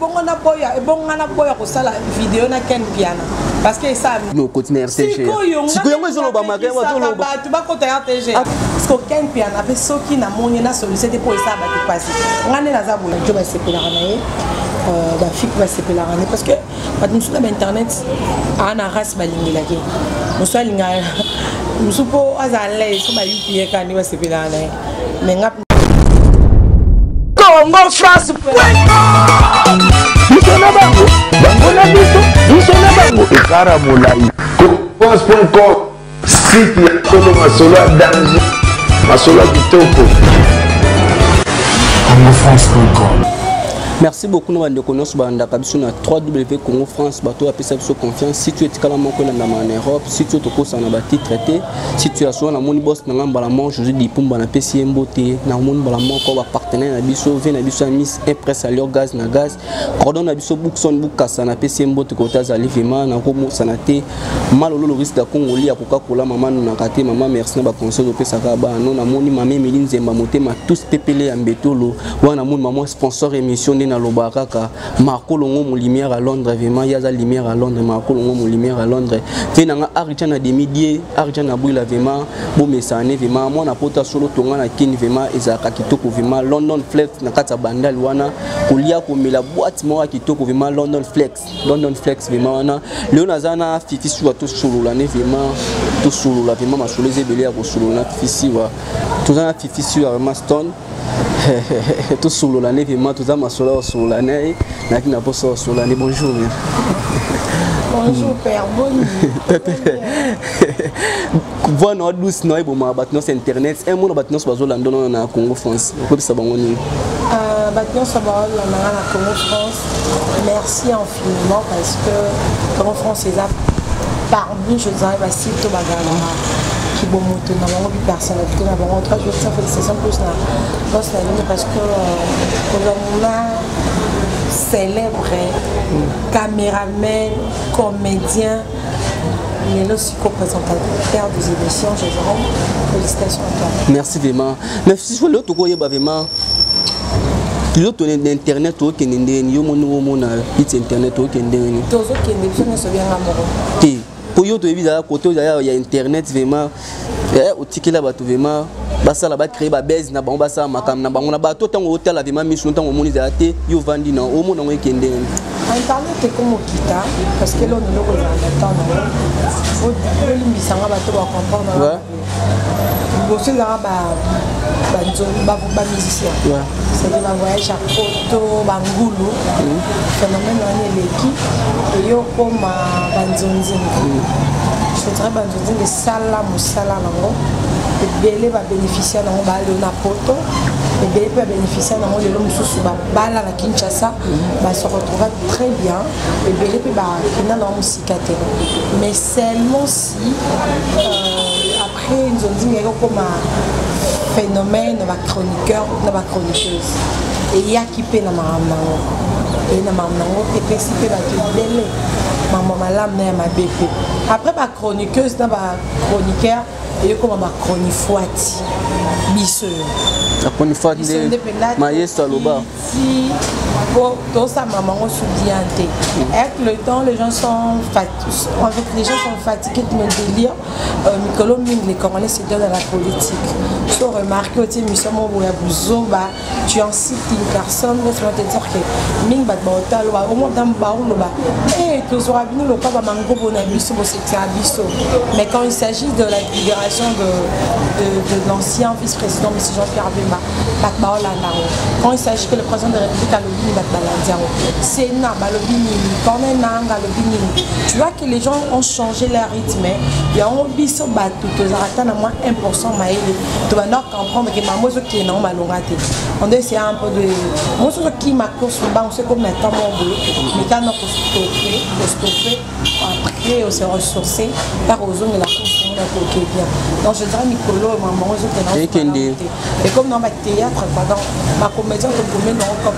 bon na boya ko sala vidéo na ken piano parce que ça no continuer RTG siko yango ezolo ba maga wa tolo ba tu ba ko ta RTG parce que ken piano avec soki na moni na sollicité pour ça ba te passer ngane na za boya to ba sepela na ye ba fik ba sepela na parce que ba musu na internet ana ras ba lingela ke musu linga musu po azale so ba yupi ka ni ba sepela na mais ngap Congo France France.com site ya Tolo Masolo ya danger Masolo ya kitoko CongoFrance.com. Merci beaucoup nous de connaître banda kabiso na 3W Congo France bato a pesa biso confiance si tu es kala moko na en Europe si tu es toko sana ba traité situation na moni boss na ngamba la mon José Dipumba na pesi mbote na moni bala moko ba partenaire na biso vient na biso Miss Impress Alio gaz na gaz cordon na biso Bookson Bukasa na pesi mbote kota za livement na ko sanate malolo le risque da Congo li akoka kola maman na kate maman merci na ba conseil de pesa ka ba non na moni mamé Melinze Mbamote ma tous pepele ya mbetolo wana moni maman sponsor émission na Lobaraka, Marco Longo mon lumière à Londres, vraiment Yaza lumière à Londres, Marco Longo mon lumière à Londres. Venanga Arjana des milliers, Arjana Brilla vraiment, bon messane vraiment, moi na pota solo tonga na kin vraiment ezaka kitoko vraiment London Flex na kata bandal wana, kolia ko mela boîte moi kitoko vraiment London Flex vraiment wana. Léona zana fifi sur tout solo la vraiment tout solo la vraiment ma solo zebele ya ko solo na fifi wa. Tout ça fifi sur vraiment stone. Tout solo l'année vraiment tout ça ma solo sur l'année na qui n'a pas sur l'année bonjour bonjour père bonne voix no douce no ebo ma batnos internet un mot batnos bazo landon na Congo France ko bisa bango ni batnos bazo na Congo France merci infiniment parce que Congo France est là parmi je dirais bah si to bagala qui bon moto na bango personne que na bango 3 jours ça félicitations plus na boss na ligne parce que on a célèbre caméraman comédien mais aussi co-présentateur des émissions Jérôme félicitations à toi merci vraiment mais si je l'autre ko yeba vraiment l'autre internet au kende yo mona internet au kende tozo kende biso so bien amoro ti pour yo to ebida côté ya internet vraiment au tikela bato vraiment basala ba créer ba base na bango basala makam na bango na bato tango hotel la vraiment mission tango moni za te yo vandi na o mona ngekende internet est comme kita parce que là on est là dans le temps faut limbisanga bato ba comprendre bosser là ba musicien c'est des voyages à photo bangulu phénomène on l'équipe et yo comme banzonzi je voudrais banzonzi de sala musala nango ebele ba bénéficier nango ba le na poto ebele ba bénéficier nango le mususu ba bala na Kinshasa ba se retrouver très bien ebele pe ba kina na musika te mais seulement si après nous on dit comme phénomène na ba chroniqueur na ba chroniqueuse et il y a qui peut na mamango et na mamango et puis si peut ba ebele maman malam na ma bébé après ba chroniqueuse na ba chroniqueur et comme ma chronifuati biso la chronifuati de maestro loba si pour ça maman on soudiante avec le temps les gens sont fatigués de nos délires Mikolo Ming les Congolais se donnent dans la politique faut remarquer aussi mission mon boya tu en cites une personne laisse-moi te dire que Ming bat baotal au moins dans baoul ba et que sera venu le pas mango bonabiso c'est abisso mais quand il s'agit de la libération de l'ancien vice-président M. Jean-Pierre Bemba quand il s'agit que le président de la République a le Sénat, tu vois que les gens ont changé leur rythme. Il y a un biso batou, tu as moins 1% maïle. Tu vas donc comprendre que ma mozo qui est non malorate. On doit essayer un peu de. Moi, ce qui m'a course, on sait comment mettre mon boulot. Mais quand on peut stopper, après on s'est ressourcé, car aux hommes la course, on a coqué bien. Donc je dirais Nicolo, maman, je et comme dans ma théâtre, dans ma comédien, on peut mettre dans le cop,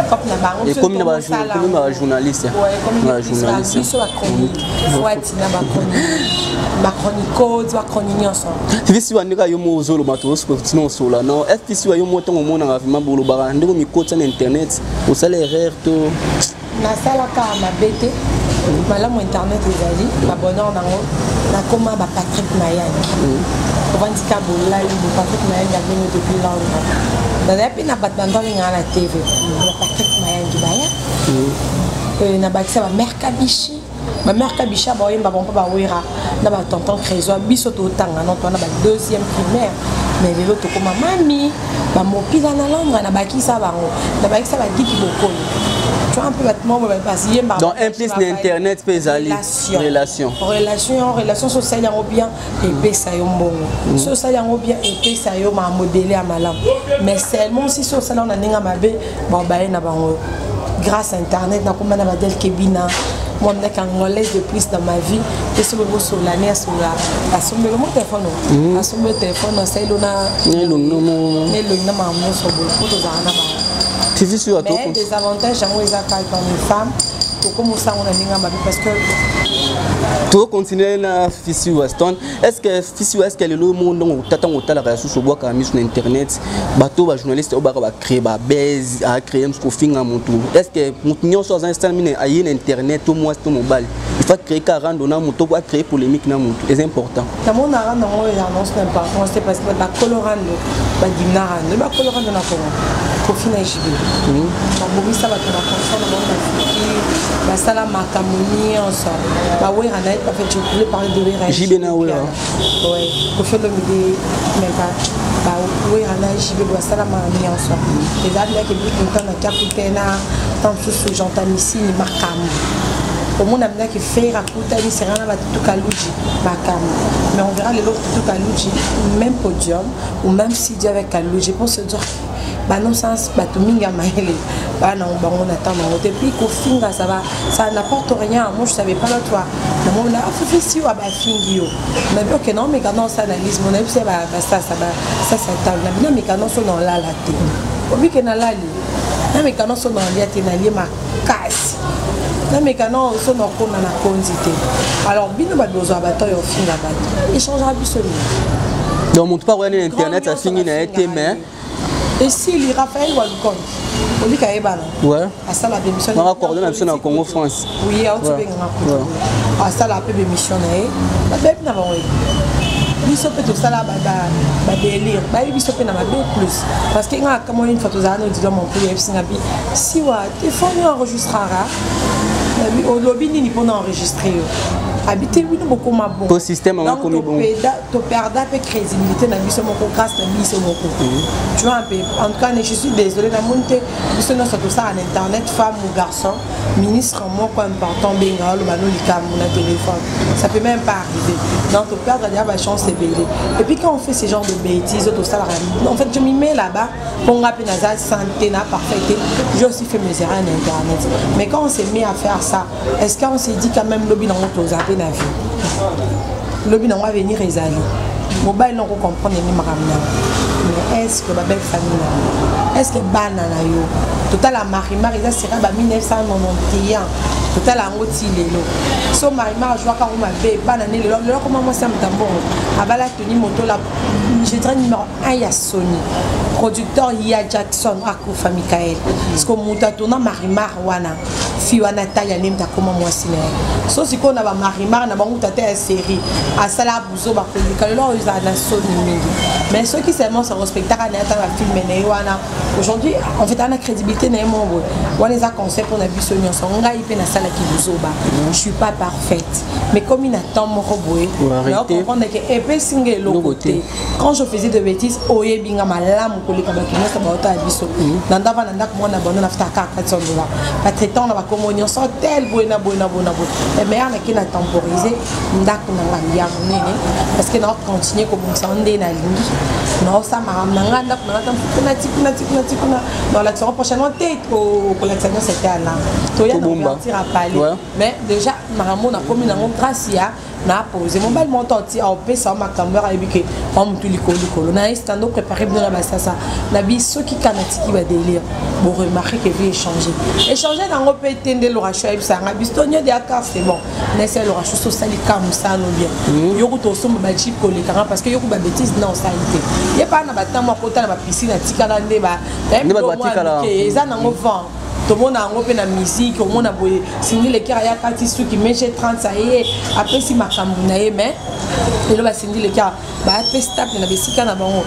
comme na bango et comme na journaliste comme na journaliste biso ba chronique wati na ba chronique ba chronique ensemble si wandika yo mo zolo bato so continue sola non est si yo mo tongo mona vraiment bolo ba ndeko mikota na internet au salaire erreur to na sala ka mabete malamu internet ezali babonor nango nakoma ba Patrick Mayani ovandika bolai bo Patrick Mayani aveni depuis longtemps dada pe na batando ngana na TV ba Patrick Mayani baya na bakisa ba Merkabishi ba Merkabishi ba oyemba bon pa ba wera na ba tonton Crézo biso to tanga non to na ba deuxième primaire mais lelo to koma mami ba mopila na Londres na bakisa bango na bakisa ba Giki Bokolo. Tu vois un peu bêtement, donc implique l'internet fait relation sociale en bien et puis ça y est bon social en bien et puis ça y est ma modèle à malam mais seulement si social on a n'enga mabe bon bah na bango grâce à internet na comme na badel kebina moi on est congolaise de plus dans ma vie et ce beau sur l'année sur la somme le mon téléphone la somme le téléphone c'est lona nelo no ma mon sur beaucoup de zana mais des avantages j'aimerais les accueillir comme une femme pour commencer on a n'enga mabe parce que tout continuer na Fisi Weston est-ce que le monde on t'attend au talent sur bois comme sur internet bateau ba journaliste au ba créer ba base à créer un scouting à mon tour est-ce que nous sommes instant mine à internet au moins tout mobile il faut créer 40 on a mon tour créer polémique na mon c'est important dans mon ara non on annonce même pas c'est parce que ba colorando ba dimnara le ba colorando na ko profil JB ba bobi ça va te raconter dans mon ba sala makamoni ensemble bah oui, on a en fait je voulais parler de l'érage. JB na oui. Ouais. Au fait le midi même pas. Bah oui, on a JB doit ça la mamie ensemble. Les amis là qui vivent content na capitaine tant sous j'entends ici ni makam. Au monde amena qui fait raconter ni c'est rien va tout kaluji makam. Mais on verra les autres tout kaluji même podium ou même si Dieu avec kaluji pour se dire bah non sens bah tout minga maele bah non bah on attend on depuis qu'au finga ça n'apporte rien moi je savais pas là toi non on a fait si ou bah fingio mais bien que non mais quand on s'analyse mon avis c'est bah ça t'as la mais quand on sont dans la tête oui que na la li mais quand on sont dans la tête na li ma casse mais quand on sont dans qu'on a quantité alors bien bah besoin bah toi au finga bah échangera absolument donc mon pas regarder internet ça finit na été mais et si il Raphaël Walcon on dit qu'il ouais à ça la démission on a coordonné même en Congo France oui à autre à ça la peu démission na ba na ba biso peut tout ça là ba délire ba biso peut na ba plus parce que nga comme une photo za no dit mon pays singabi si wa téléphone enregistrera au lobby ni pour enregistrer habiter oui beaucoup ma bon pour système on comme bon to perdre peu crédibilité na biso mon grâce na biso mon tu vois un peu en tout cas je suis désolé na monter biso no tout ça en internet femme ou garçon ministre moi quoi important benga le bano likam na téléphone ça peut même pas arriver donc to perdre il y a la chance c'est belé et puis quand on fait ce genre de bêtises tout ça en fait je m'y mets là-bas pour rappeler na santé na parfaité j'ai aussi fait mes erreurs en internet mais quand on s'est mis à faire ça est-ce qu'on s'est dit quand même lobby dans notre zappé na vie lobby on va venir ezali mobile non comprendre ni makamna mais est-ce que ba belle famille est-ce que banana yo total la marimar ça sera ba 1991 total la ngoti lelo so marimar je vois quand on m'a bé banana lelo comment moi ça me tambo abala toni moto la je traîne numéro 1 ya Sony producteur ya Jackson Akufa Michael parce que mutatona marimar wana fi wana taya lemta comment moi ciné so si qu'on a ba marimar na bango tata ya série à sala buzo ba produire lelo ils a na Sony mingi mais ceux qui seulement se respectent à la film mais wana aujourd'hui en fait on a crédibilité na mon on les a concept on a vu ce nyon on a ipé na sala ki buzo ba je suis pas parfaite mais comme il attend mon robot alors comprendre que épée single l'autre côté quand je faisais de bêtises oye binga malamu ko le kabaki na ba ota biso nanda va nanda ko na bono na fta ka $400 pas traitant na ba communion sans tel buena et mais on a qui n'a temporisé ndako na ngambia munene parce que na continuer comme ça on est na lingi non ça m'a nganda kuna dans l'action prochainement tête au collection c'était là to ya na tira parler mais déjà maramo na commis na grâce ya na posé mon bel montant au pesa ma caméra et que on tout likolo na stando préparé bien la ça na biso qui kanatiki ba délire bon remarquer que vie échanger dans le pété de l'orachou et ça a bistonné des accords c'est bon mais c'est l'orachou social comme ça non bien yo to somba ba chip collé parce que yo ba bêtise non ça il y a pas na ba temps côté na ba piscine tikala ndeba eza na vent tout le monde a repris la musique, tout le monde a signé les carrières qui sont qui mettent 30 ça y est après si ma femme mais il va signer les carrières bah après stable na besika na bango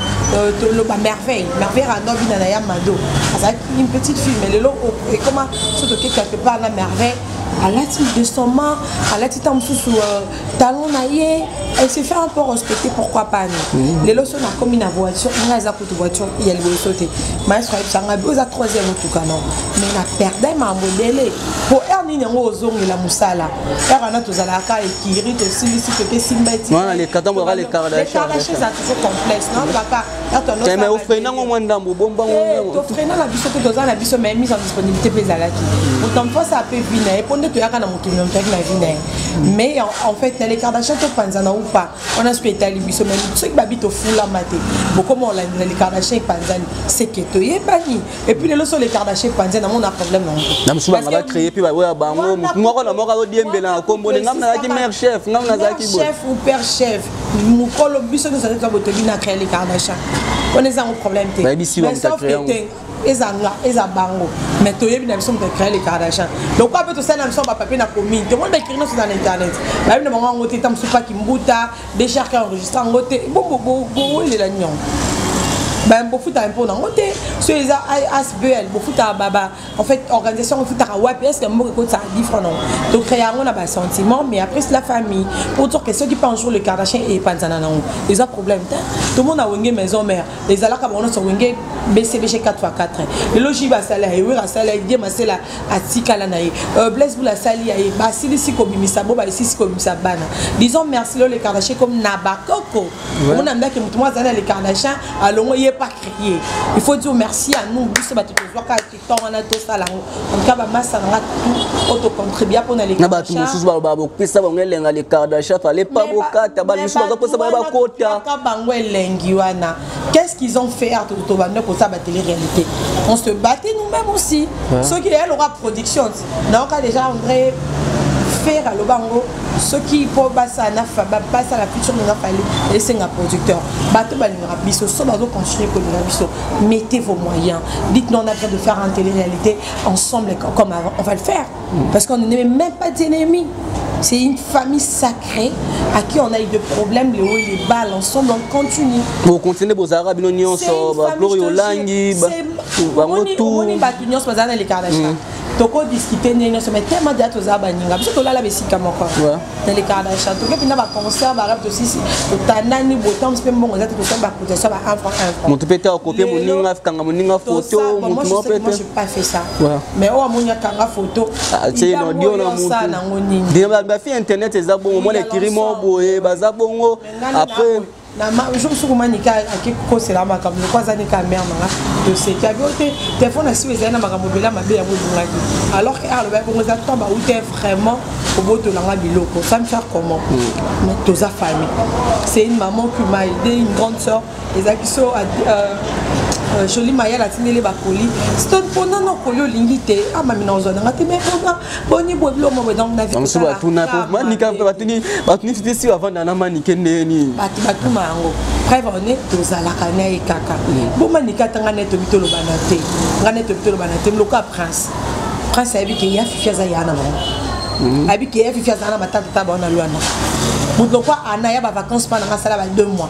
le ba merveille à nobi na ya mado ça une petite fille mais le lot et comment surtout quelque part la merveille à la titre de son main à la titre sous talon naïe elle se fait un peu respecter pourquoi pas les lots sont comme une voiture on a une voiture il y a le sauter mais je crois que ça a besoin troisième tout cas non mais na perdre ma modèle pour erni ngo ozongi la musala erana tozalaka ekiri to silisi que simbeti voilà les cadavres les Kardashian ça toujours complexe non papa mais offre nango mwandambo bomba ngo offre na biso to tozala biso mais mise en disponibilité pezalaki autant fois ça peut venir et tu as quand même mais en fait les Kardashian to panzana ou pas on a ce que tu as libiso mais ceux qui habitent au fou la maté beaucoup comment les Kardashian panzani c'est que tu es banni et puis les autres les Kardashian panzana on a problème non na musuba ngaba créer puis ba ouais bango moko na moko o diembela kombo ngamna ki mère chef ngamna za ki chef ou père chef mukolo biso nous allons boto bina créer les Kardashian on est en problème té mais sauf que eza bango mais toyebi na biso mpe créer les Kardashian donc quoi peut ça na biso ba papier na commune tout le monde écrit sur internet ba bina bango ngote tam supa kimbuta des chars qui enregistrent ngote bo il est la nion ben beaucoup un peu dans côté sur les ASBL beaucoup à baba en fait organisation foot à WAP est-ce que moi écoute ça différent non donc créer on a pas sentiment mais après c'est la famille pour dire que ceux qui pensent sur le Kardashian et panzana non ils ont problème tout le monde a wingé maison mère les alaka on sont wingé BCBG 4x4 le logis va salaire et oui va salaire bien ma c'est la atikala naï bless vous la sali aïe ba si comme misa bo ba si comme misa bana disons merci les Kardashian comme nabakoko on a dit que tout le monde les Kardashian allons pas crier il faut dire merci à nous c'est battu que soit qui temps on a tout ça là en cas ba massa na tout auto contribuer pour les na battu mususu ba pesa ba ngelenga les Kardashian fallait pas bokata ba mususu ba pesa ba kota ka bango elengi wana qu'est-ce qu'ils ont fait à tout ba ndeko ça ba télé réalité on se battait nous-mêmes aussi ceux qui elle aura production non cas déjà André faire à l'obango ceux qui pour passer à la future de notre famille et c'est un producteur bateau balingra biso so bazo construire comme biso mettez vos moyens dites-nous on a besoin de faire en télé-réalité ensemble comme avant on va le faire parce qu'on n'est même pas des ennemis c'est une famille sacrée à qui on a eu des problèmes les hauts et les bas ensemble on continue vous continuez vos arabes non so ba Glorio Langi ba on est battu nyos bazana les Kardashian toko discuter néno mais tellement d'être aux abaninga parce que là la besika moko dans les Kardashian toko pina ba concert ba rap aussi to tanani botam c'est bon on a tout ça ba côté ça ba un franc mon tu péter copier moninga afkanga moninga photo mon tu péter moi je pas fait ça mais on monia kanga photo c'est no dio na mutu dia ba fi internet eza bon moi les kirimo boye baza bongo après na je me souviens nika akiko c'est là ma comme le quoi ça nika mère manga de ce qui a voté téléphone si vous avez ma mobile ma bien vous alors que alors bon ça tombe où t'es vraiment au bout de la biloko ça me faire comment mais tous sa famille c'est une maman qui m'a aidé une grande sœur les akiso Jolie Maya la tinele bakoli c'est pour non kolio lingité ah mami na zona ngate mais boni boblo mo donc na vie on se va tout na pour manika batuni c'était si avant na manika ndeni batu mango preuve on est tous à la kana et kaka bon manika tanga neto bitolo banate nganeto bitolo banate loka prince abi ke ya fifia za yana mo abi ke ya fifia za na matata tabona luana mutloko ana ya ba vacances pendant ça là 2 mois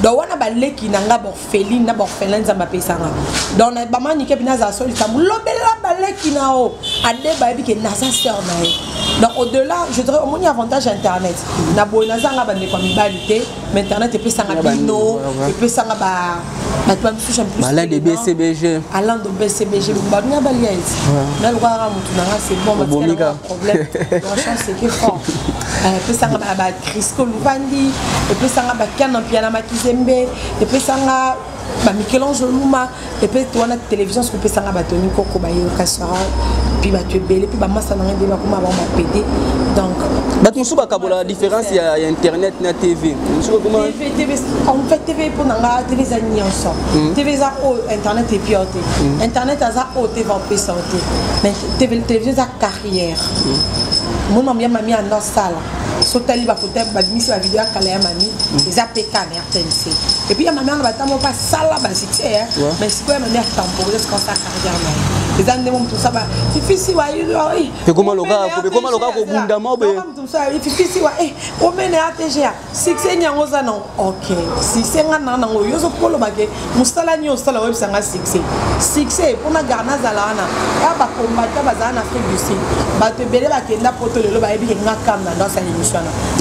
donc wana baleki nanga borpheline na borphelin nzamba pesanga donc na bamani ke bina za soli tamu lobela baleki na o ade ba bi ke nasa sœur na ye donc au delà je dirais au moins avantage internet na boina zanga bande kwa mibalité mais internet pesanga bino pesanga ba tu touche plus Alain de BCBG Alain de BCBG ba bina baliaise na lwa mutu nanga c'est bon parce que problème la chance c'est que fort pesanga ba Crisco Luvandi et pesanga ba Kana Piana Makizembe et pesanga ba Michel-Ange Luma et puis tu as télévision ce que pesanga ba Tony Koko ba Yokasara puis ba tu belé puis ba massa na ndeba kuma ba PD donc bah tu sais pas la différence il y a internet na TV TV en fait TV pour nanga TV za nyonso TV za internet et pioté internet za TV en santé mais télévision za carrière mon mamie mamie en salle sotali ba côté ba mise la vidéo kala ya mami les APK na RTNC et puis ya mamie on va tamo pas sala ba succès mais c'est quoi manière temporaire ce qu'on sa carrière na les années mon tout ça ba difficile wa et comment le gars ko bunda mobe tout ça difficile wa o mene ATGA succès nyango za non OK si c'est ngana na ngo yozo polo ba ke musala nyo sala web sanga succès pour na garna zala na ya ba combattre ba za na Afrique du Sud ba te belé ba kenda poto le ba ebi nga kam na dans sa émission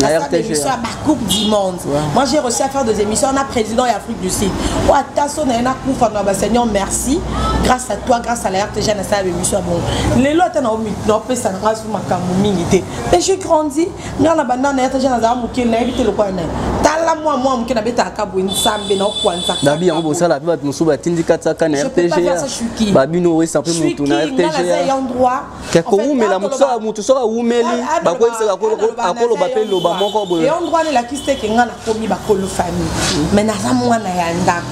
la émission à ma coupe du monde moi j'ai réussi à faire des émissions on a président et Afrique du Sud ou à Tasso na na coupe na ba Seigneur merci grâce à toi grâce à la RTG na sa émission bon les lots na omi no pesa na rasu makambo mingi mais j'ai grandi na na banda na RTG na za muke na ebite le kwa na tala moi muke na beta ka bo nsambe na kwanza dabi yango bo sala ba musuba tindika tsaka na RTG ba bino we sampe mutu na RTG endroit ko umela mutu so umeli ba ko isa akolo ba pe lo ba moko bo et endroit la kiste ke ngana komi ba kolo famille mais na za mwana ya ndako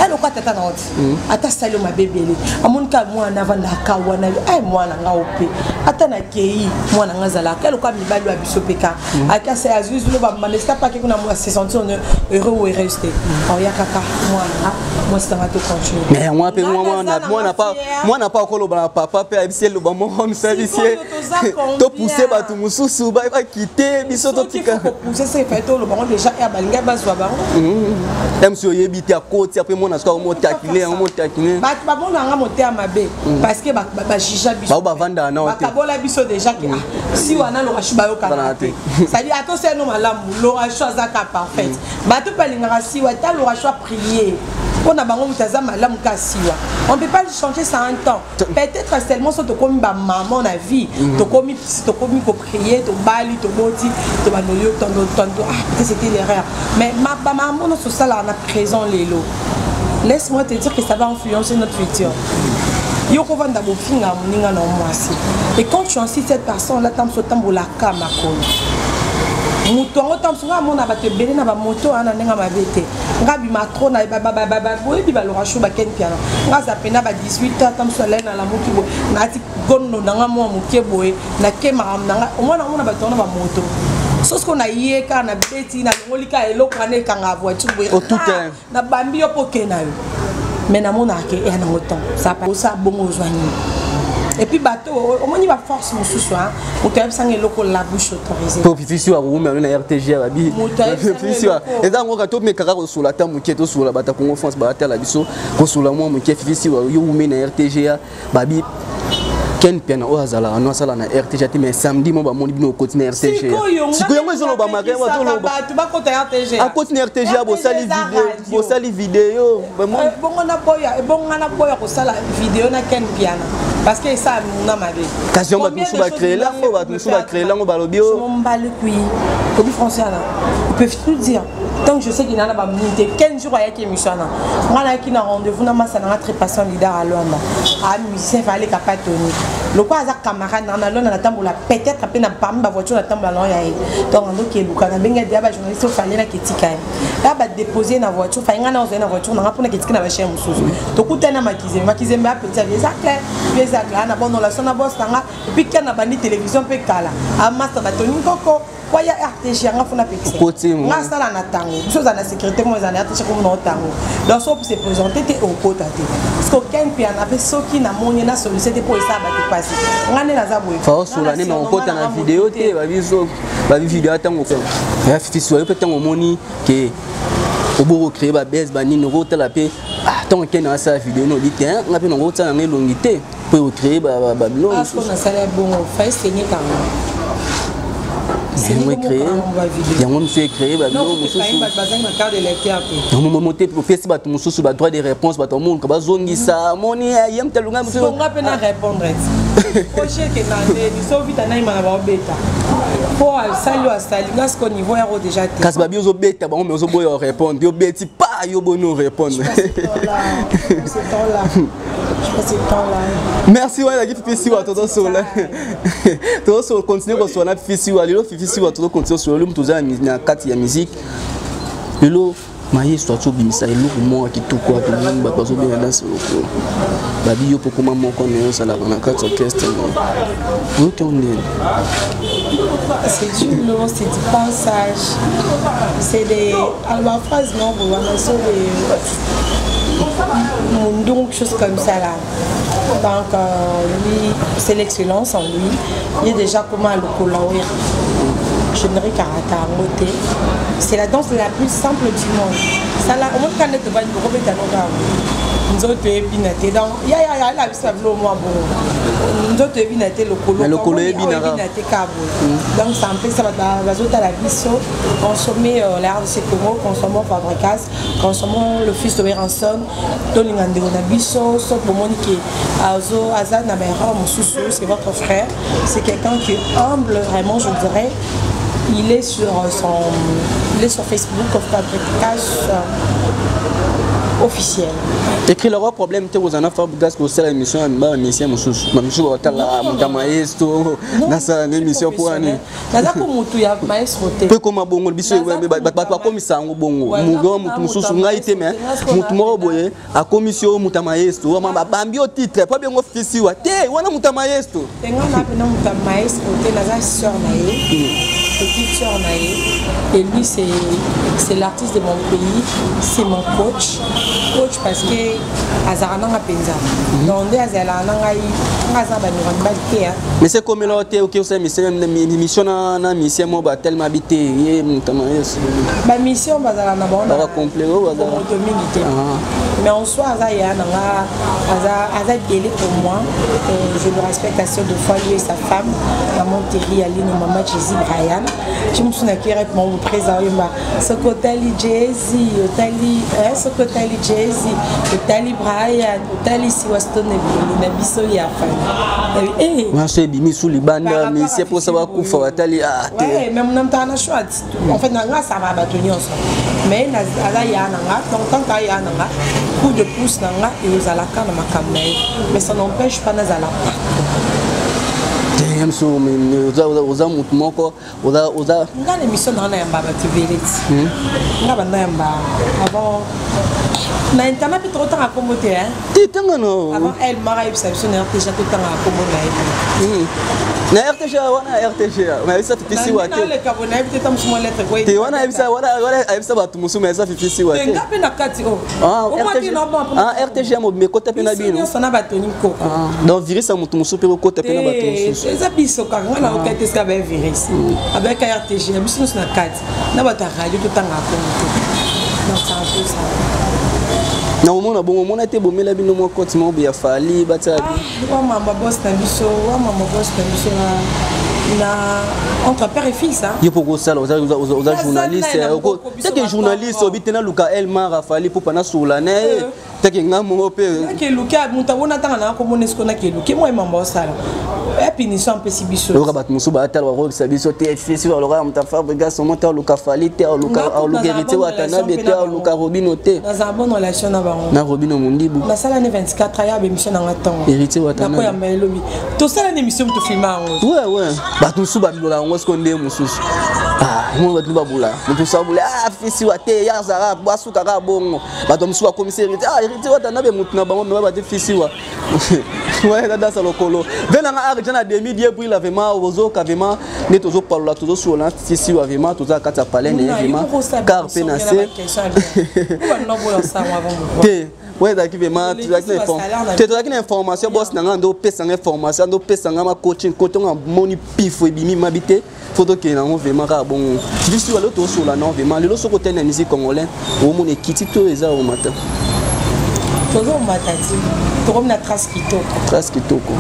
elle quoi tata na oti ata salo ma bebele amonka mwana vanda kawana ay mwana nga ope ata na kei mwana nga zala elle quoi mi balu abiso peka aka se azuzu lo ba manesta pa ke kuna mo se sentir heureux ou resté on ya kaka mwana moi c'est un tout continuer mais moi pe moi na pas kolo ba papa pe abisiel lo ba mo comme ça bisiel to pousser ba tu mususu ba quitter biso to tika pousser c'est fait to lo ba déjà ya balinga bazwa ba monsieur yebiti à côté après on a ce mot taquiner ba bon nga monter à mabe parce que ba jija biso ba vanda na hotel ba bola biso déjà que si wana lo rashiba yo kana ça dit ato c'est no malamu lo rashiba za ka parfait ba to palinga si wa ta lo rashiba prier on a bango mutaza malamu ka siwa on peut pas changer ça en temps peut-être seulement so to komi ba maman na vie to komi ko prier to bali to boti to ba no yo tondo c'était l'erreur mais ma maman no so ça là on a présent les lots. Laisse-moi te dire que ça va influencer notre futur. Yoko vanda bofinga muninga na mwasi. Et quand tu incites cette personne là tam so tambola kama kono. Muto ngo tam so nga mona ba te bele na ba moto ana nenga mabete. Ngabi matro na ba boye bi ba lo rasho ba ken piano. Nga za pena ba 18 tam so lena la moki bo. Na ti gonno na nga mo muke boye na kema na mona ba tona ba moto. Ce qu'on a hier quand on a bêti na ngolika eloko ane kanga voiture boye na bambi yo pokena yo mais na mona ke ya na autant ça pas ça bongo joigni et puis bateau au moins il va force mon sous soin au cas sans eloko la bouche autorisée pour fifi wa ou mais na RTG babi fifi wa et donc on ka to me kaka ko sula ta muke to sula bata Congo France ba ta la biso ko sula mo muke fifi wa yo ou na RTG babi Ken piana o azala no sala na RTG mais samedi mo ba moni bino continuer RTG siko yango ezolo ba maka ba to lo ba tu ba côté RTG a continuer RTG bo sali vidéo bongo na boya ko sala vidéo na Ken piana parce que ça na mabe occasion ba musu ba créer là ba musu ba créer là mo ba lobio mon balle kui comme français là ils peuvent tout dire tant que je sais qu'il y en a pas minute 15 jours avec émission là moi là qui na rendez-vous na masa na très patient leader à Luanda a musicien fallait capable Tony le quoi za camarade na lona na tambola peut-être après na parmi ba voiture na tambola non ya donc ando ke luka na benga dia ba journaliste fallait na ketika là ba déposer na voiture fa ngana oza na voiture na pour na ketika na ba chez mususu to kutana makizembe ba petit ça clair ça clair na bon relation na boss tanga et puis kana bandi télévision pe kala a master ba Tony Koko quoi ya RTG nga fona pexé nga sala na tango chose na sécurité moi za na RTG comme na tango donc so pour se présenter te au kota te parce que ken pi ana pe soki na moni na solliciter pour ça ba te passer nga ne na za boye fa sula ne na kota na vidéo te ba biso ba vidéo tango ya fifi so pe tango moni ke Obo créer ba base ba nini ko tala pe tant que na sa vidéo no dit hein on a pe no tala na longité pour créer ba bilon. Parce qu'on a ça bon fait saigner quand même. C'est créé. Il y a un monsieur créé ba bilon mususu. Non, pas bazang ma carte de lecteur pe. On monter pour faire ba mususu ba droit de réponse ba tout monde ka ba zongisa moni yem telunga mususu. On va pas répondre. Projet que na ni so vite na ima na ba beta. Pour salut à Stalinga ce qu'on niveau est déjà. Kas ba bio zo beta ba on me zo boyo répondre. Yo beti pas yo bono répondre. C'est temps-là. Merci ouais la Fifi wa toto so là. Toto so continuer ko so na Fifi wa lelo Fifi wa toto continuer so lelo mtuza na kati ya musique. Lelo maestro to bimisa elo mo ki to kwa to mba bazo bien danse loko. Ba biyo pour comment mon connaît ça la na kati orchestre. OK on est. C'est du long, c'est du passage. C'est des alors phrase non pour on donc chose comme ça là. Donc lui c'est l'excellence en lui. Il est déjà comment le colorer. Générique Karata Moté. C'est la danse la plus simple du monde. Ça là au moins quand tu vas nous remettre à nous autres binaté donc ya la ça veut moi bon nous autres binaté le colo binaté cabo donc ça en fait ça va autres à la biso consommer l'art de ces Congo consommons Fabricas consommons le fils de Beranson Tolingande on a biso sauf pour monique azo azad na bera mususu c'est votre frère c'est quelqu'un qui est humble vraiment je dirais. Il est sur Facebook comme Fabricas officiel. Écrit le problème que vous en avez fait parce que c'est l'émission ma mission monsieur Otala mon maestro dans sa émission pour année. Naza ko mutu ya maestro te. Pe koma bongo biso ba komisa ngo bongo. Mugo mutu mususu ngai te mais mutu mo boye a commission muta maestro mama bambi au titre pas bien officiel wa te wana muta maestro. Tenga na pe na muta maestro te naza sœur na ye. Petite sœur na ye. Et lui c'est l'artiste de mon pays, c'est mon coach parce que azarana penza donc azala ngai ngazaba ni ngambate mais c'est comme l'autre OK c'est mission na mission mo ba tellement habité ye mutama yes ba mission bazala na bon ba complet bazala dominique mais en soi azaya nanga aza délai pour moi je le respecte à ce de fois lui et sa femme maman Thierry Aline et maman Jésus Brian je me souviens qu'il répond au présent ce côté Jésus Otali ce côté Jésus Otali Brian Otali Siwaston na biso ya femme moi c'est bimi sous libanda mais c'est pour savoir kufa Otali ouais même on a choix en fait nanga ça va batonio mais ala ya nanga donc tant qu'il y a nanga coup de pouce nanga et aux alaka na makamna mais ça n'empêche pas nazala so oza mutu moko oza nga l'émission na yamba ba tveleti nga banda yamba avant na internet peut trop temps à commoter hein titanga no avant elle m'a réception na déjà tout temps à commoter na RTG wana RTG mais ça fait si wa na le cabona peut être musuma lettre quoi te wana ebisa batu musuma ça fait si wa te nga pe na kati RTG mo me kota pe na bino sana batoni ko donc virus mutu musu pe kota pe na batu musu eza biso kanga na okate ska ba virus avec RTG biso na kati na bata radio tout temps à commoter donc c'est un peu ça. Na omona bongo mona te bomela bino mo koti mo ya fali batsabi wa mama boss na biso na entre père et fils hein il faut que ça aux journalistes c'est que journaliste obitena luka elma rafali pour pana soulane c'est que ngamo pe que luka mutabona tanga na ko monesko na ke luka moi mama sala et puis ni sont petit biso le rabat musuba atal wa ko sabiso te fisi wa lora mutafa briga son monteur luka fali te luka hérité wa tanabe te luka robino te dans une bonne relation na bango na robino mundibu na sala ne 24 ya émission na ngatongo hérité wa tanabe na ko ya melobi to sala une émission to filma ouais batu suba bilola ngo skonde mususu mo batu babula mutu sabula fisi wa te ya zara basuka ka bongo batu musuba commissaire hérité wa tanabe mutu na bango me ba te fisi wa ouais dans sa lokolo venanga argent na demi die puis la vraiment ozo kavema ne tozo parla tozo sur la fisi wa vraiment toza kata palais ne vraiment car penasé ouais d'accord vraiment tu as une information boss nanga ndo pesa information ndo pesa nga ma coaching koto nga moni pifo ebimi mabité photo que na vraiment ka bon tu suis aller to sur la non vraiment le so côté na musique congolais au mon équipe to eza au matin toujours matati to comme na trace kitoko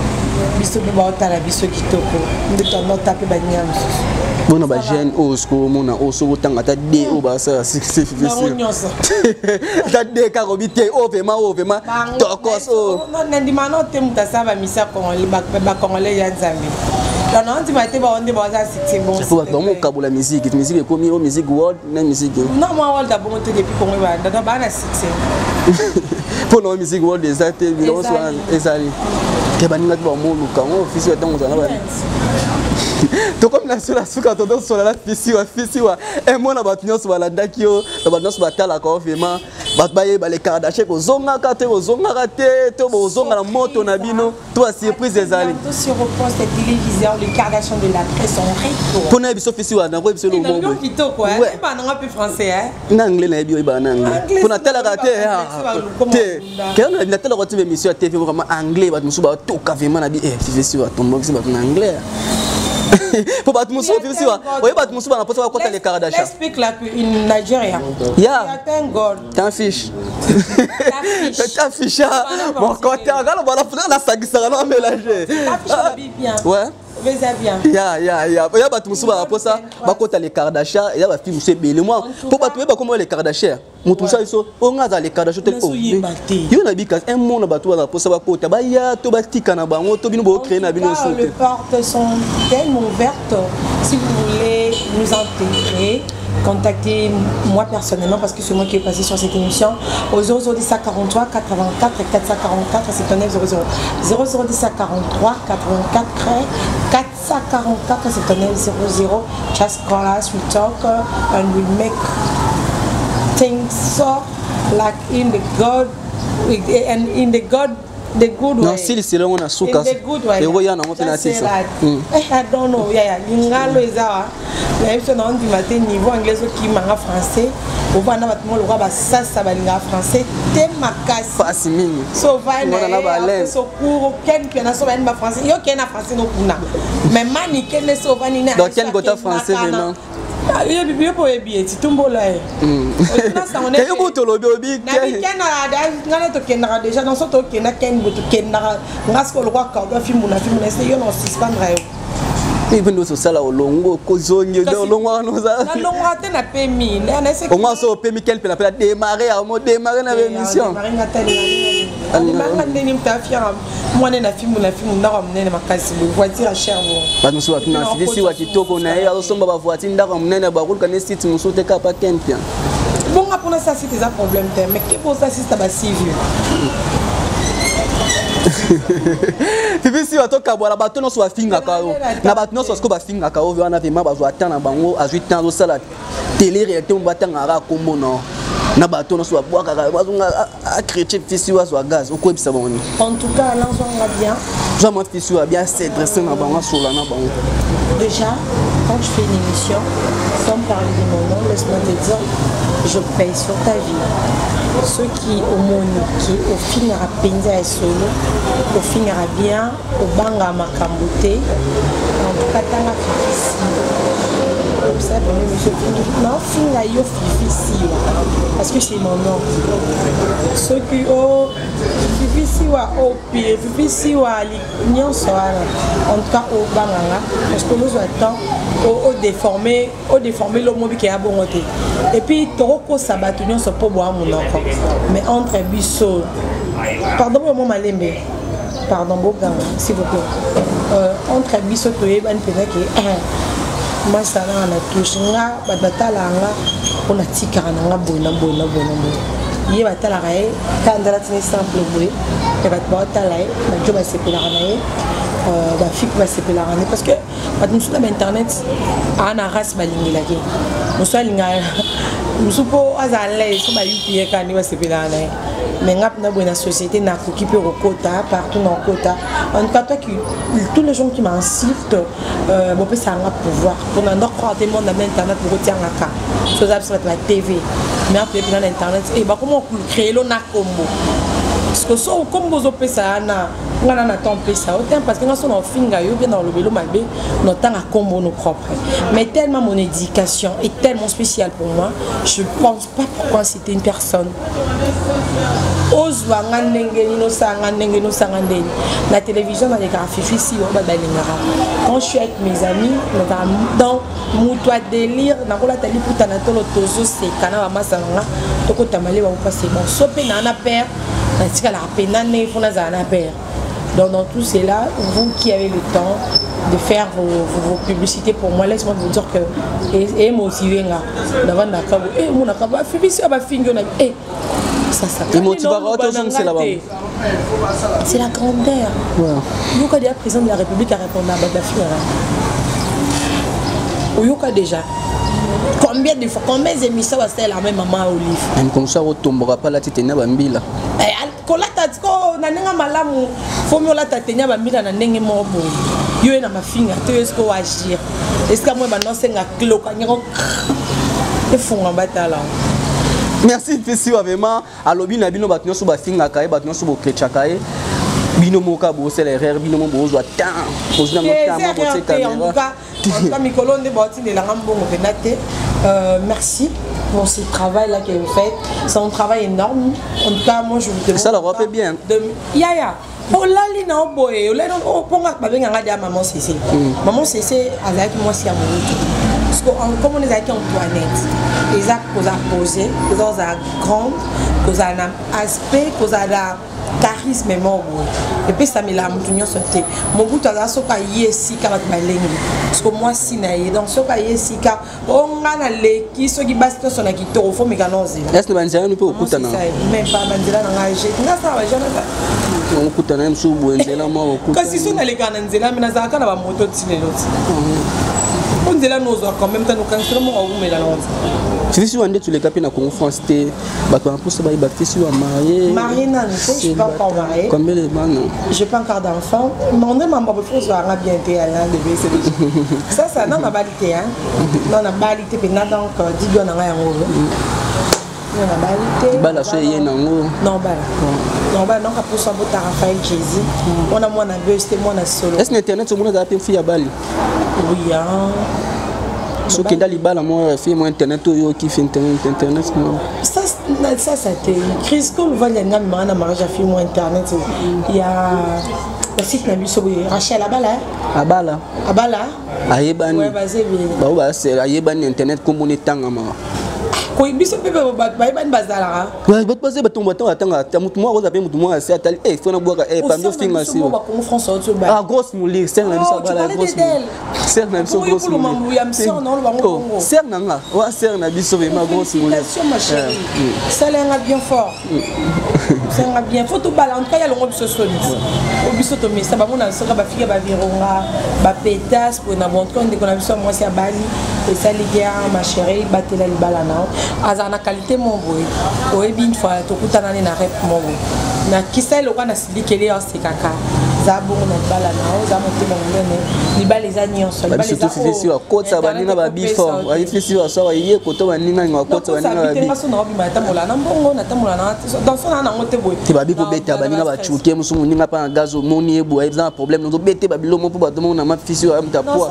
biso be ba otala biso kitoko ndito no taper ba nyam bon ba jeune osko mona oso botanga ta de o ba ça c'est ta de ka robité o vraiment tokos o non ndima no te mutasa ba misa congolais ba congolais ya nzambe là non tu m'as été bon de ça c'est bon c'est bon mon kabula musique est comme musique world na musique non moi world d'abord depuis pour moi ba na succès pour la musique world des arts et ça que baninga ba mo luka on officiel dans on a to comme la sur la souka to dans sur la fisi wa et moi na batunyo so la dakio na batunyo so batala ko vraiment batbaye ba les Kardashian ko zonga ka te to bo zonga na moto na bino to a surprise des ali sur au poste de télévision les Kardashian de la presse sont retour pour na biso fisi wa na ko biso le monde ouais pas na peu français hein na anglais na bio ba na anglais pour na tala ka te quand na tala ko te émission TV vraiment anglais ba musu ba to ka vraiment na bi fisi wa tombo ki ba na anglais pour battre mon souffle aussi ouais battre mon souffle on a posé quoi les Kardashian speak like in Nigeria yeah thank God t'en fiche mon côté regarde la sagisa on mélanger ouais ya battu musuba pour ça bakota les Kardashian ya ba film c'est belé moi pour battu ba comment les Kardashian mutu ça iso on a les Kardashian tel yo na bika un monde battu na pour ça bakota ba ya to batika na bango to bino bo créer na bino so les portes sont tellement ouvertes si vous voulez nous intégrer contactez-moi personnellement parce que c'est moi qui est passé sur cette émission au 010 43 84 444 c'est un 900 010 43 84 444 c'est un 900 just call us we talk and we make things so like in the God and in the God the good way. Non, si c'est là on a souka. Les voyants on fait ça. I don't know. Ya ngalo ezaa. Même si on dit matin niveau anglais qui manga français, on va na batmo le roi ba ça balinga français te makasi. Pas mini. So va na so cours ken qui na so ba français. Yo ken na français no kuna. Mais mani ken le so va ni na. Donc ken gota français vraiment. Yo bibi po ebi eti tumbola e. Yo boto lobi obi. Na bi ken na da ngana to ken na déjà dans so to ken na ken boto ken na ngasko lo kwa ka film na yo no suspendre yo. Even though ça là au longo kozongi do longo no za. Na longo te na pemi. Na ese. On so pemi quel peut la démarrer à mo démarrer na émission. Manga ndeni mtafia mwana na film na ramnene makasi voiture cher bon. Ba musu wa tuna sisi wa kitoko na yeye alosomba ba voiture ndaka mnene ba kulka ne site musu te ka pa kempia. Bon pour ça c'est des problèmes mais qui pour ça c'est ba civil. Pipi si watoka bwana bato no so afinga kao na bato no so sko bafinga kao wana vema bazo atana bango a 8 ans sala télé réalité on batanga ra komono na bato no so boaka bazo a chrétien fisi wa so gaz ko bisa boni en tout cas l'ensemble va bien jamais fisi wa bien c'est dressé na bango so la na bango déjà quand je fais une émission sans parler de mon nom laisse-moi te dire je paye sur ta vie ceux qui au monde qui au finira penza et solo au finira bien au banga makambote en tout cas tanga fifisi ça vraiment monsieur non finga yo fifisi parce que c'est mon nom ceux qui au fifisi wa au pire fifisi wa l'union soir en tout cas au banga parce que nous attend au déformer le mot qui a bon côté et puis toroko sabatunion so po boa mon enfant mais entre biso pardon mon malembe pardon boga s'il vous plaît entre biso to e ban pena ke masala na touche nga batala nga on a tikara nga bona ye batala ga e kandala tini simple boy e batala e ba joba sepela na e bafik basepelaka nde parce que bato mosusu na bainternet aa na race balingelaki mosu alinga mosu mpo aza lai so bayupi ye kani basepelaka na ye mais nga mpena boye na société nakoki mpe kokota partout na okota en tout cas toi tous les gens qui m'insultent bopesaka nga pouvoir mpona ndo croire te monde na internet bokotiangaka so oza biso bato ba tv mais apoye mpena na internet bakoma créer lo na kombo parce que so comme bozopesa yana ngana na temps pesa autant parce que nga so na ofinga yo bien dans le vélo mabe no temps à combo nos propres mais tellement mon éducation est tellement spéciale pour moi je pense pas pourquoi c'était une personne ozwa nga ndenge no sanga ndenge no sanga ndenge la télévision dans les graphiques si on va balingara quand je suis avec mes amis dans mutwa délire na kola tali puta na tolo tozo c'est kana ba masanga to ko tamale ba passer bon so pe na père na la peine il faut na père. Donc dans tout cela, vous qui avez le temps de faire vos publicités pour moi, laisse-moi vous dire que et motiver là devant d'accord et mon akaba fibisi aba fingo na ça et motivera c'est là-bas. C'est la grandeur. Wow. Yoka déjà président de la République a répondu à Badafi. Yoka déjà. Combien de fois, combien d'émissions va faire la même maman Olive? Comme ça, on ne tombera pas la tête bambila. Nanenga malamu fomi ola tatenya bambila na ndenge mobo yo na mafinga to esko agir est-ce que moi maintenant senga kloka nyako efunga batala. Merci Fesi vraiment alobi na bino batno so bafinga kae batno so bokrecha kae bino moka bo c'est l'erreur bino mo bozo attend poser na motama bote caméra en tout mikolo nde boti de la ngambongo penate. Merci pour ce travail là que vous faites. C'est un travail énorme. En tout cas, moi je vous demande. Ça le refait bien. Yaya. Oh là, li na oboye. Là on ponga ba benga ngadi maman Cécé. Maman Cécé avec moi si amoureux. Parce que comme on est avec Antoinette, les actes qu'on a posés, qu'on a grand, qu'on a aspect, qu'on a charisme mort et puis ça me l'a montuño sauté mon goût à la soka yesi ka bat balengi parce que moi si na y dans soka yesi ka on a les qui so qui basta son qui toro fo mécanoze est-ce que banzela nous peut okutana même pas banzela na j'ai na ça va jamais on okutana même sous banzela moi okutana kasi so na les kana nzela mina za kana ba moto tsine lot on nzela nous quand même tant nous quand vraiment on met la langue. Si tu es tous les capines à Congo France, tu es marié, non, je ne suis pas encore mariée. Combien de gens? Je n'ai pas encore d'enfants. Mon aime ma frère sera bien été à l'un de ça, ça, non, on a balité, hein. Non, on a balité, puis donc, 10 billes, on a rien en haut. On a balité. Bala, c'est y en haut. Non, bala. Non, bala, non, pour ça, pour Raphaël Jésus. On a moins de buzz, c'était moins de solo. Est-ce que l'Internet, tout le monde a appelé fille à Bali? Oui, hein. Ce qui est dans les balles, moi, fait mon internet, qui fait internet. Ça c'était une crise. Quand on voit les gens qui mariage à film internet, il y a le site Rachel Abala. Abala. Abala. Ayebani. Bah, c'est Ayebani internet comme on est en Amara. Quand il s'appelle Bayban Bazara. Ouais, votre passé, ton bâton attend. Moi, vous avez mon c'est à tali. Il faut na boire. Pas de film aussi. Ah, grosse moulée, c'est la grosse. C'est même so grosse moulée. C'est nanga. Ouais, c'est na biso ma grosse moulée. Ça l'a bien fort. Ça l'a bien. Faut tout balancer. En tout cas, il y a le groupe solide. Au biso to mais ça va mon ansora ba figa ba vironga ba pétas pour na bon compte qu'on a vu ça moi c'est à Bali et ça les gars ma chérie batela li balana. Azana qualité mon boy. Oyebi une fois to kutana na rep mon boy. Na kiselo kwa na silikele en sekaka. Zabo na balana, za monter mon ngene. Li ba les agnions, li ba les surtout fisi wa kota banina ba bifo. Wa fisi wa sawa yé koto banina ngwa kota banina ba bi. Parce que na bi mata mola na mbongo na tamola na dans son na ngote boy. Ti ba bi ko beta banina ba chuke musu muninga pa gazo moni ebu ai za problème no bete ba bilomo po ba domo na ma fisi wa mta po.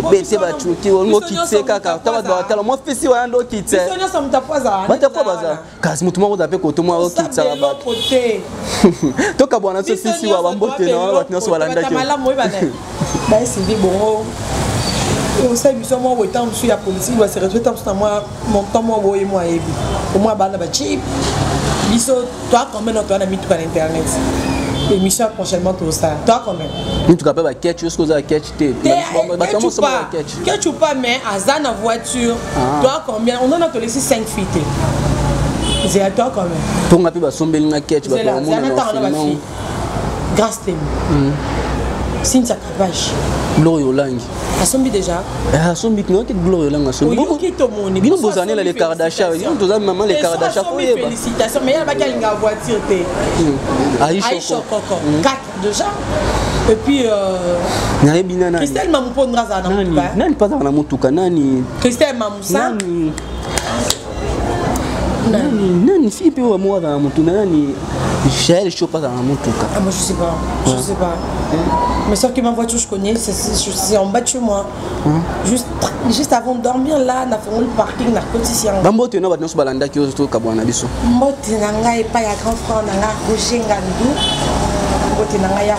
Bete ba chuke o ngo kitse kaka ta ba tala mo fisi wa ndo kitse. Fisi na sa mta po za. Mta po baza. Kazi mutu mo za pe koto mo o kitsa ba. Toka bwana so fisi wa bambote na batna so balanda ki. Bah c'est dit bon. On sait bien moi au temps sur la police, il doit se retrouver temps moi mon temps moi et moi et pour moi bana ba chip. Biso toi combien on a mis tout sur internet. Émission prochainement tout ça. Toi combien? Nous tu capable catch jusqu'aux catch té. Catch ou pas mais azan en voiture. Toi combien? On en a te laissé 5 filles. C'est à toi combien? Pour nga pe ba sombeli nga catch ba ko mo na. Grâce thème. Cynthia Kabash. Gloire Yolangi. Asombi déjà. Asombi non que Gloire Yolangi asombi. Bino bozane les Kardashian. Ils ont tous maman les Kardashian. Félicitations, mais il y a pas qu'elle a voiture. Aïcha Koko. 4 déjà. Et puis Christelle Mamoupo Ndraza na mutuka. Nani pas na mutuka nani? Christelle Mamoussa. Nani fille pe wa moi na mutuka nani? J'ai chaud pas dans la mutuka. Ah moi je sais pas. Je sais pas. Mais sauf que ma voiture je connais, c'est en bas de chez moi. Juste avant de dormir là, on a fait le parking narcoticien. Bambote na batno balanda ki ozo to kabwana biso. Mbote na ngai pa ya grand frère na nga Roger Ngandou.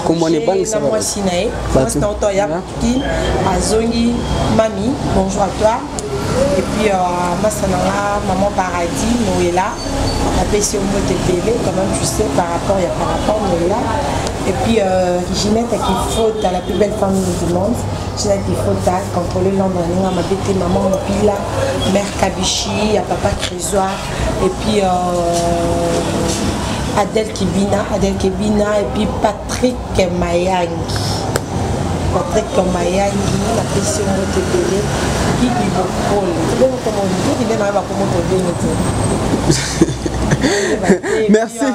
Comment on est pas ça? Moi Sinae, moi c'est auto ya kin azongi mami, bonjour à toi. Et puis Massananga, maman Paradis, Noëlla, la PC au mot télé quand même tu sais par rapport Noëlla. Et puis Ginette qui faute à la plus belle femme du monde. Ginette qui faute à contrôler l'ombre à ma bête maman Mopila, mère Kabichi, à papa Crésoir et puis Adèle Kebina et puis Patrick Mayangi. Patrick Mayangi, la pression de télé, qui est beaucoup. Tu veux comment on dit, il est là comment on merci.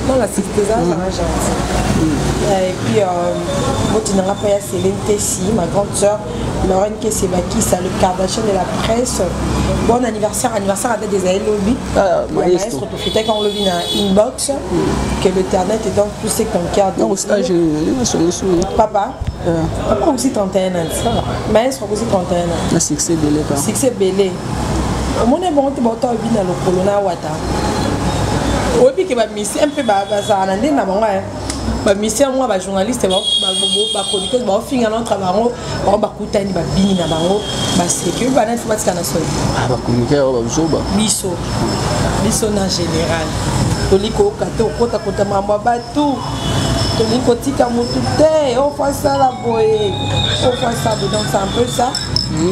Non, la cité ça va gentil. Et puis, moi, tu n'as Céline Tessi, ma grande soeur, Lorraine Kessebaki, ça le Kardashian de la presse. Bon anniversaire à date des années lobby. Maestro, tu fais quand on lobby dans inbox, que l'internet est donc plus que ton cœur. Non, c'est Papa. Papa aussi 31 ans. Maestro aussi 31 ans. Succès belé. Succès belé. Au monde est bon, tu vas au bina le colonna wata. Oui, puis que ma mission un peu bazar en année na bango. Ma mission moi ba journaliste ba chroniqueuse ba finir notre travail ba kutani ba bini na bango ba sécurité ba na faut kana so. Ah ba chroniqueur ba zoba. Biso na général. Toliko kato kota mambo ba tout. Toliko tika mutu te, on fait ça la boye. On fait ça donc c'est un peu ça.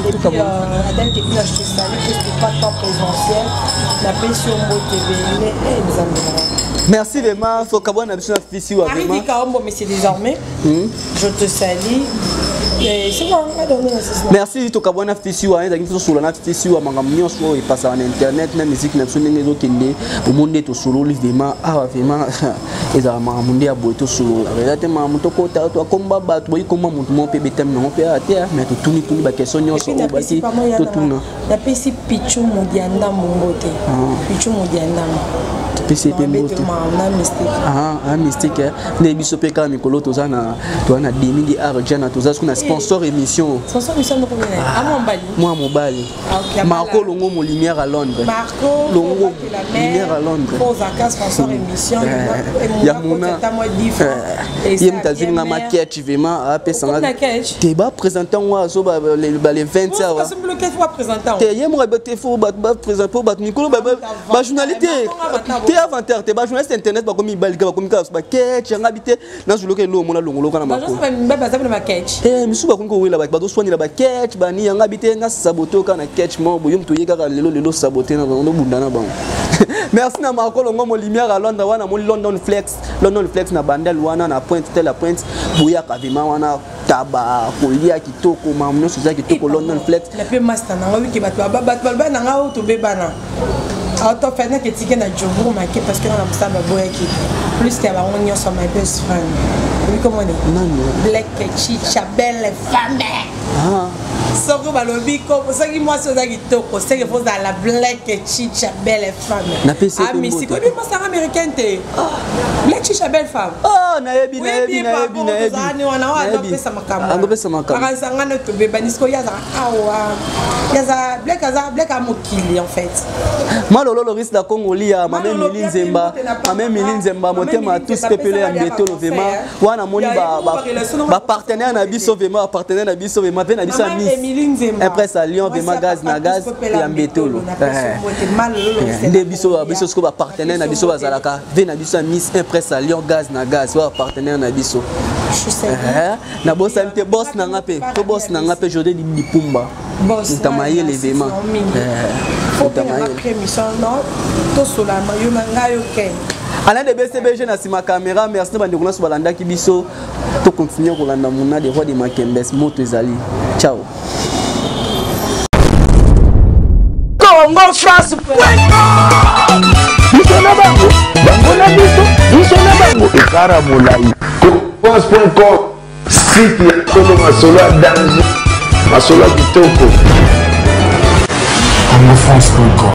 Et puis Adèle qui vient acheter ça, parce que pas tant présentiel, la pression TV et les amis. Merci vraiment, faut qu'avoir une option ici ou à Marie Kaombo, mais c'est désormais. Je te salue. C'est bon, on va donner l'assistance. Merci, tu as bon affiché ou à un sur la affiché ou à Mangamio, soit il passe en internet, la musique n'a pas de aucun au monde est au solo, vraiment, vraiment, et à Mangamundi à Boito solo. Relativement, mon toco, tu as combat, tu as comment mon bébé t'aime, non, mais tu tournes pour les questions, sur le bâti, tout tourne. La PC Pichou Modianda Mongote. Pichou Modianda. PCP mystique. Les bisopés comme Nicolo Tozana, tu as un demi de argent, tu as un sponsor émission. Sponsor émission de combien? Moi, mon bali. Marco Longo, mon lumière à Londres. Marco Longo, lumière à Londres. Sponsor émission. Il y a mon nom. Il y a une maquette, vraiment, à Pessanga. Tu es présentant moi, les 20 heures. Tu es présentant Nicolo, journalité. Tu es inventaire, tu es journaliste internet, comme il balga, comme il tu as habité dans le local, on a longo dans ma cour. Eh, mais souvent quand on est là-bas, on soigne là-bas, catch, bani, on habité dans saboté au canal catch, moi, boyum tu y a le saboté dans le bundana bang. Merci na Marco Longo, mon lumière à Londres, on a mon London Flex na bandel, on a pointe, telle la pointe, bouya kavima, on a tabac, colia qui toko, mamno, c'est ça qui toko London Flex. La paix master, on a vu qu'il va te n'a auto bébana. Auto fait que tu as Djogo marqué parce que on a ça qui plus qu'il y a on sur my best friend. Oui comment on est? Black Chicha belle femme. Soko balobi ko ça qui moi c'est ça qui toko c'est que faut dans la Black Chicha belle femme. Ah mais c'est quoi lui moi c'est américain te. Black Chicha belle femme. Oh naebi. On a pesa makambo. Arasanga no to beba nisko yaza awa. Yaza black a mokili en fait. Le risque de Congolia, ma mère Miline Zemba, mon thème a tous pépélé en béton, vraiment. Ouah, na moni ba partenaire na biso vraiment, partenaire na biso vraiment, ven na biso Miss. Impresse à Lyon, vraiment gaz et en béton. Des biso ce que partenaire na biso bazalaka, ven na biso Miss impresse à Lyon gaz, ouah partenaire na biso. Je sais. Na boss amte boss na ngape, to boss na ngape jodé di pumba. Boss. Tamaye l'événement. Faut que la mission non, tout cela, Alain de BCBG na sima caméra, merci bande ko na balanda ki biso to continuer ko landa muna de roi de Makembes moto ezali. Ciao. Congo France. Biso na bango, bango na biso na bango. Ekara molai. France.com site ya Kolo Masolo danger. Masolo kitoko. Congo France.com